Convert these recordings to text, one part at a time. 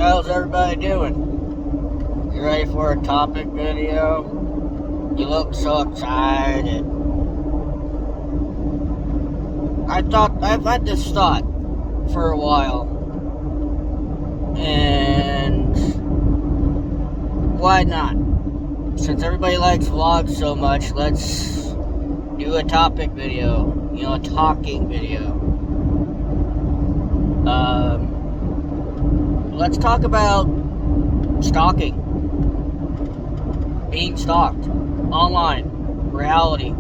How's everybody doing? You ready for a topic video? You look so excited. I've had this thought for a while. And why not? Since everybody likes vlogs so much, let's do a topic video. A talking video. Let's talk about stalking. Being stalked. Online. Reality.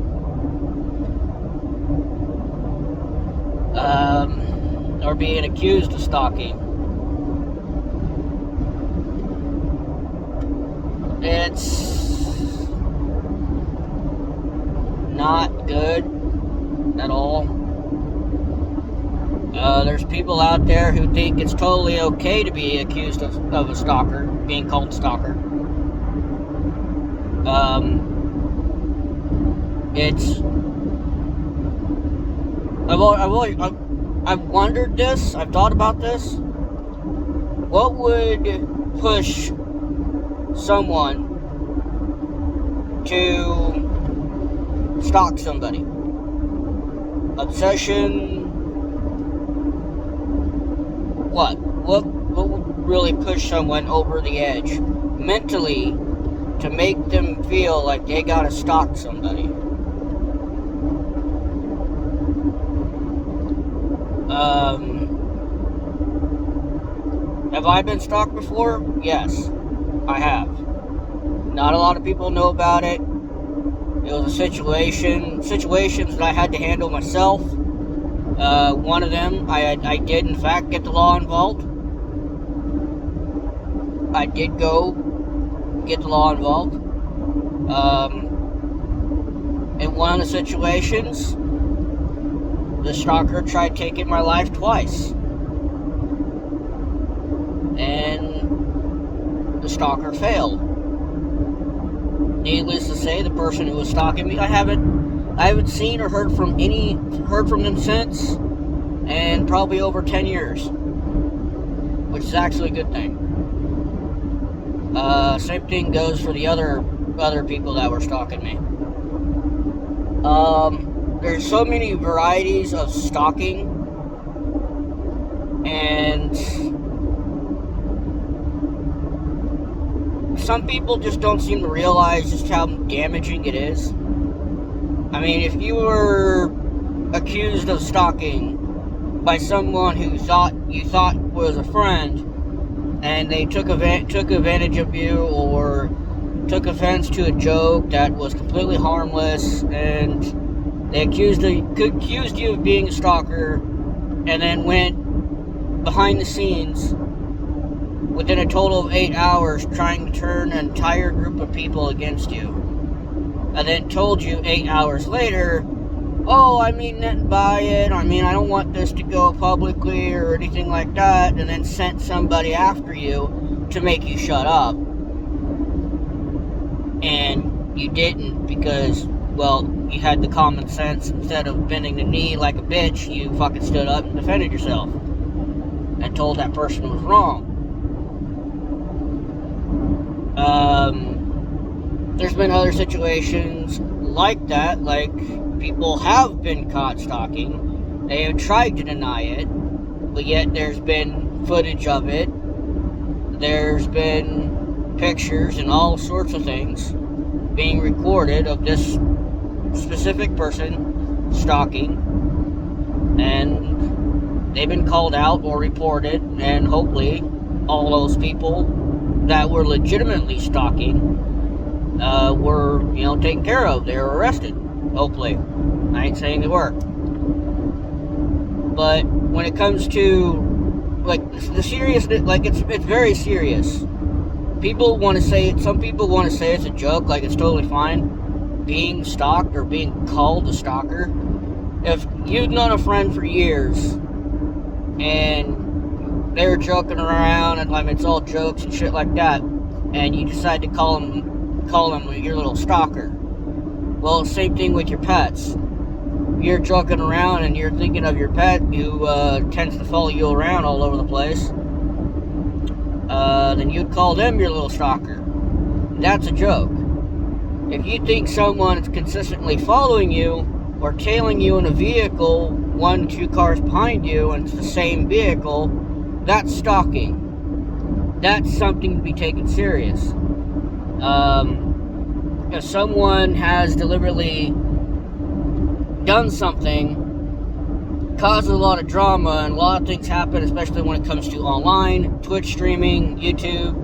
Or being accused of stalking. It's not good at all. There's people out there who think it's totally okay to be accused of a stalker, being called a stalker. I've wondered this, I've thought about this. What would push someone to stalk somebody? Obsession? What would really push someone over the edge mentally to make them feel like they gotta stalk somebody? Have I been stalked before? Yes, I have. Not a lot of people know about it. It was situations that I had to handle myself. One of them, I did in fact get the law involved. I did go get the law involved. In one of the situations, the stalker tried taking my life twice. And the stalker failed. Needless to say, the person who was stalking me, I haven't seen or heard from them since, and probably over 10 years, which is actually a good thing. Same thing goes for the other people that were stalking me. There's so many varieties of stalking, and some people just don't seem to realize just how damaging it is. I mean, if you were accused of stalking by someone who you thought was a friend, and they took advantage of you or took offense to a joke that was completely harmless, and they accused you of being a stalker, and then went behind the scenes within a total of 8 hours trying to turn an entire group of people against you, and then told you 8 hours later, oh, I mean nothing by it, I don't want this to go publicly or anything like that, and then sent somebody after you to make you shut up. And you didn't, because, well, you had the common sense. Instead of bending the knee like a bitch, you fucking stood up and defended yourself and told that person it was wrong. There's been other situations like that, like people have been caught stalking. They have tried to deny it, but yet there's been footage of it. There's been pictures and all sorts of things being recorded of this specific person stalking, and they've been called out or reported, and hopefully all those people that were legitimately stalking were, taken care of. They were arrested, hopefully. I ain't saying they were. But when it comes to, like, the seriousness, like, it's very serious. People want to say it, some people want to say it's a joke, like it's totally fine being stalked or being called a stalker. If you've known a friend for years and they're joking around and it's all jokes and shit like that, and you decide to call them your little stalker. Well, same thing with your pets. You're joking around and you're thinking of your pet who tends to follow you around all over the place. then you'd call them your little stalker. That's a joke. If you think someone is consistently following you or tailing you in a vehicle 1-2 cars behind you and it's the same vehicle, that's stalking. That's something to be taken serious. If someone has deliberately done something, caused a lot of drama, and a lot of things happen, especially when it comes to online, Twitch streaming, YouTube,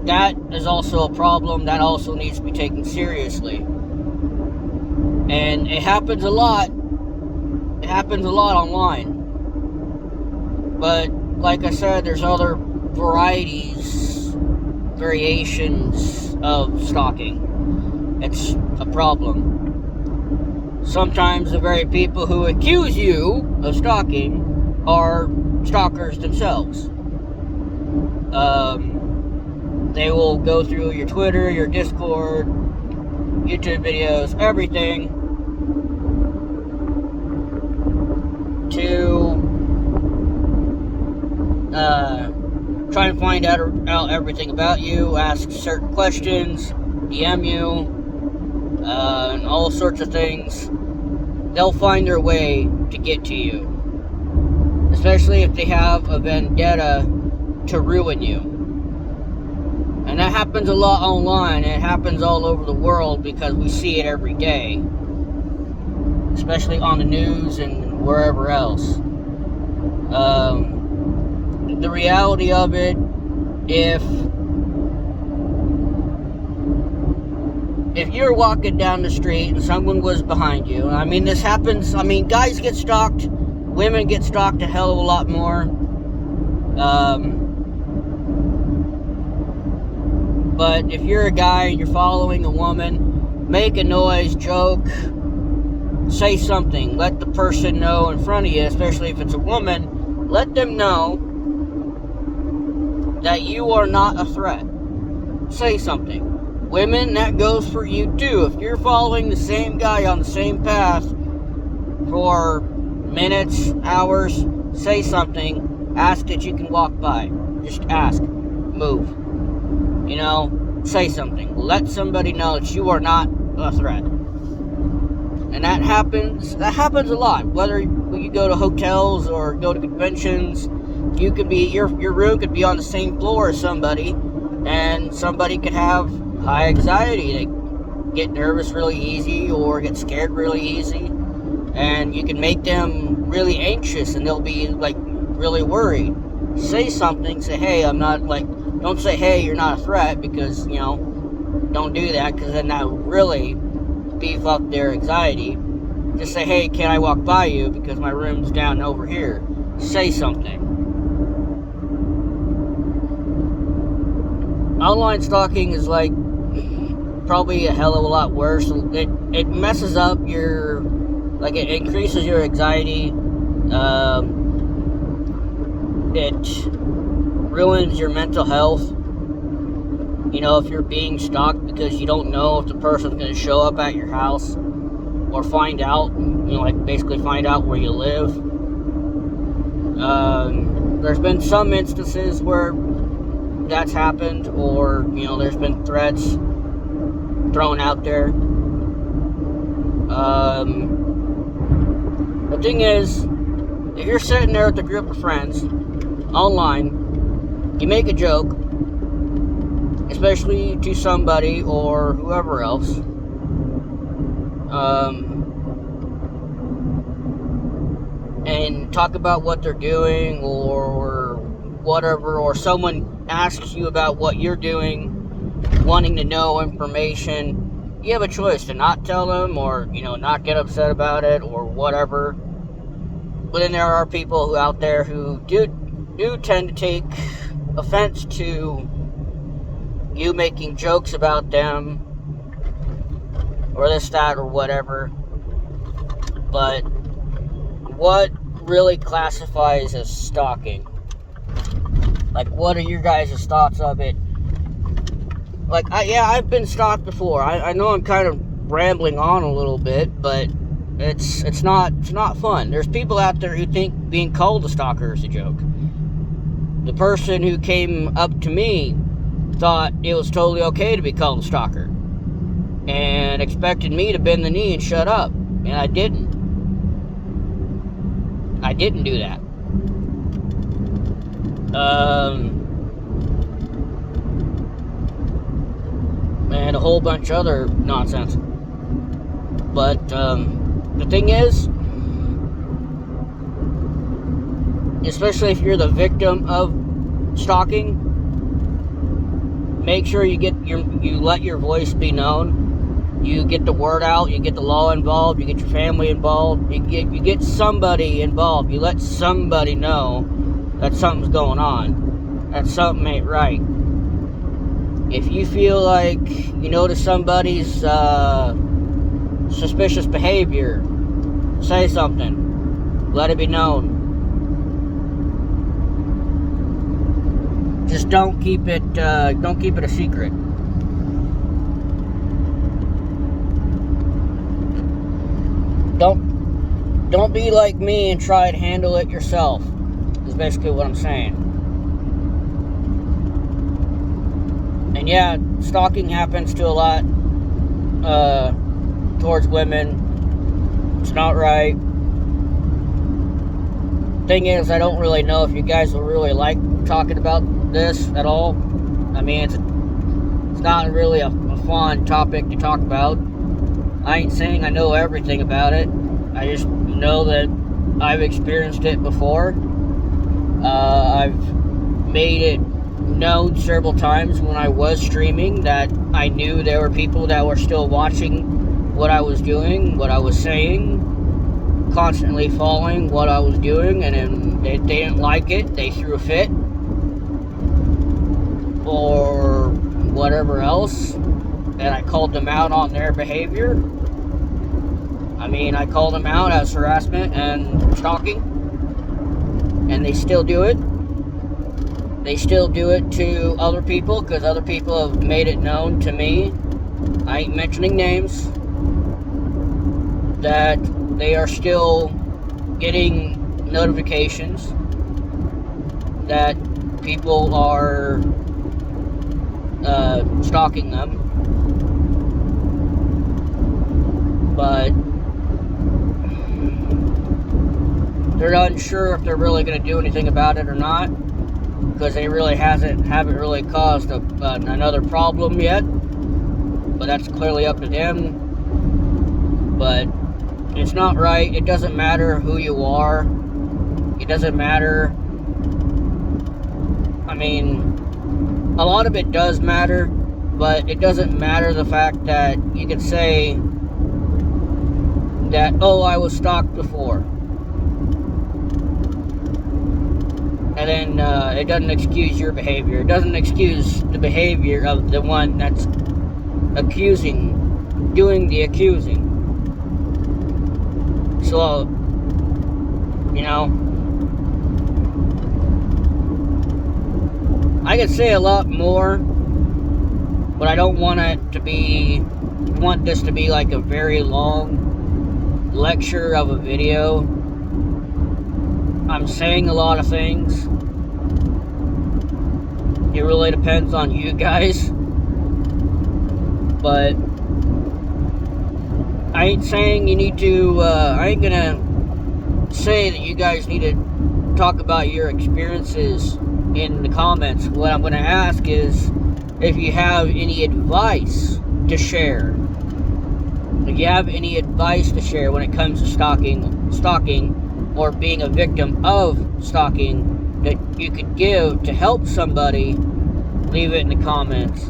that is also a problem that also needs to be taken seriously. And it happens a lot. It happens a lot online. But like I said, there's other variations of stalking. It's a problem. Sometimes the very people who accuse you of stalking are stalkers themselves. They will go through your Twitter, your Discord, YouTube videos, everything to try and find out everything about you, ask certain questions, DM you, and all sorts of things. They'll find their way to get to you, especially if they have a vendetta to ruin you. And that happens a lot online, and it happens all over the world because we see it every day, especially on the news and wherever else. The reality of it, if you're walking down the street and someone was behind you, I mean, this happens, I mean, guys get stalked, women get stalked a hell of a lot more. But if you're a guy and you're following a woman, make a noise, joke, say something. Let the person know in front of you, especially if it's a woman, let them know that you are not a threat. Say something. Women, that goes for you too. If you're following the same guy on the same path for minutes, hours, say something. Ask that you can walk by. Just ask. Move. You know, say something. Let somebody know that you are not a threat. And that happens a lot. Whether you go to hotels or go to conventions, you could be, your room could be on the same floor as somebody, and somebody could have high anxiety. They get nervous really easy or get scared really easy, and you can make them really anxious and they'll be like really worried. Say something, say, hey, I'm not, like, don't say, hey, you're not a threat, because, you know, don't do that, because then that will really beef up their anxiety. Just say, hey, can I walk by you, because my room's down over here. Say something. Online stalking is, like, probably a hell of a lot worse. It messes up your, like, it increases your anxiety. It ruins your mental health. You know, if you're being stalked because you don't know if the person's going to show up at your house or find out, you know, like basically find out where you live. There's been some instances where that's happened, or, you know, there's been threats thrown out there. The thing is, if you're sitting there with a group of friends online, you make a joke, especially to somebody or whoever else, and talk about what they're doing or whatever, or someone asks you about what you're doing, wanting to know information, you have a choice to not tell them, or, you know, not get upset about it or whatever. But then there are people who out there who do tend to take offense to you making jokes about them or this, that, or whatever. But what really classifies as stalking? Like, what are your guys' thoughts of it? Like, I've been stalked before. I know I'm kind of rambling on a little bit, but it's not fun. There's people out there who think being called a stalker is a joke. the person who came up to me thought it was totally okay to be called a stalker and expected me to bend the knee and shut up, and I didn't. I didn't do that. And a whole bunch of other nonsense. But the thing is, especially if you're the victim of stalking, make sure you let your voice be known. You get the word out. You get the law involved. You get your family involved. You get somebody involved. You let somebody know that something's going on, that something ain't right. If you feel like you notice somebody's suspicious behavior, say something. Let it be known. Just don't keep it a secret. Don't be like me and try to handle it yourself, is basically what I'm saying. And yeah, stalking happens to a lot towards women. It's not right. Thing is, I don't really know if you guys will really like talking about this at all. I mean, it's not really a fun topic to talk about. I ain't saying I know everything about it. I just know that I've experienced it before. I've made it known several times when I was streaming that I knew there were people that were still watching what I was doing, what I was saying, constantly following what I was doing, and then they didn't like it, they threw a fit, or whatever else, and I called them out on their behavior. I mean, I called them out as harassment and stalking, and they still do it. They still do it to other people, because other people have made it known to me, I ain't mentioning names, that they are still getting notifications that people are stalking them. But they're unsure if they're really going to do anything about it or not, because they really haven't really caused another problem yet. But that's clearly up to them. But it's not right. It doesn't matter who you are. It doesn't matter. I mean, a lot of it does matter, but it doesn't matter the fact that you can say that, oh, I was stalked before. And then it doesn't excuse your behavior. It doesn't excuse the behavior of the one that's doing the accusing. So, you know, I could say a lot more, but I don't want this to be like a very long lecture of a video. I'm saying a lot of things. It really depends on you guys. But I ain't saying you need to, I ain't gonna say that you guys need to talk about your experiences in the comments. What I'm gonna ask is if you have any advice to share. If you have any advice to share when it comes to stalking, or being a victim of stalking, that you could give to help somebody, leave it in the comments.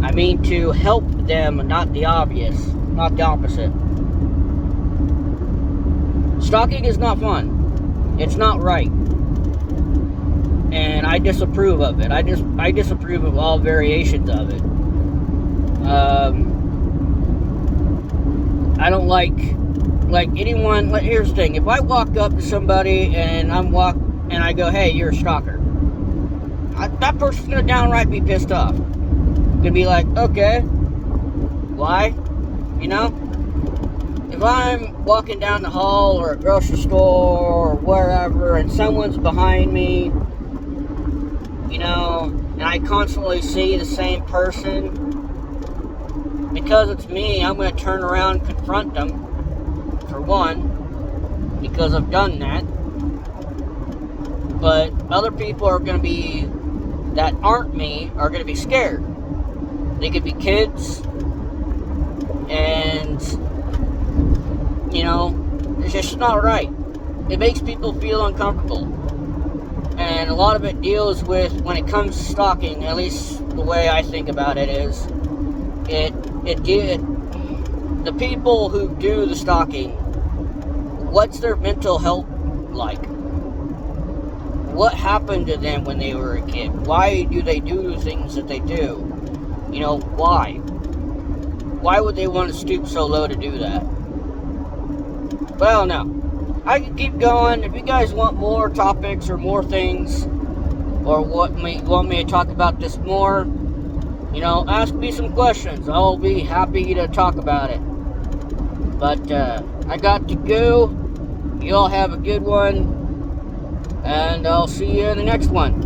I mean to help them, not the opposite. Stalking is not fun. It's not right. And I disapprove of it. I disapprove of all variations of it. I don't like anyone. Here's the thing: if I walk up to somebody and I go, "Hey, you're a stalker," that person's gonna downright be pissed off. Gonna be like, "Okay, why?" You know. if I'm walking down the hall or a grocery store or wherever and someone's behind me, you know, and I constantly see the same person, because it's me, I'm going to turn around and confront them, for one, because I've done that. But other people are going to be, that aren't me, are going to be scared. They could be kids, and, you know, it's just not right. It makes people feel uncomfortable. And a lot of it deals with, when it comes to stalking, at least the way I think about it is, the people who do the stalking, what's their mental health like? What happened to them when they were a kid? Why do they do things that they do? You know, why? Why would they want to stoop so low to do that? Well, no. I can keep going. If you guys want more topics or more things, or want me to talk about this more, you know, ask me some questions. I'll be happy to talk about it. But I got to go. You all have a good one, and I'll see you in the next one.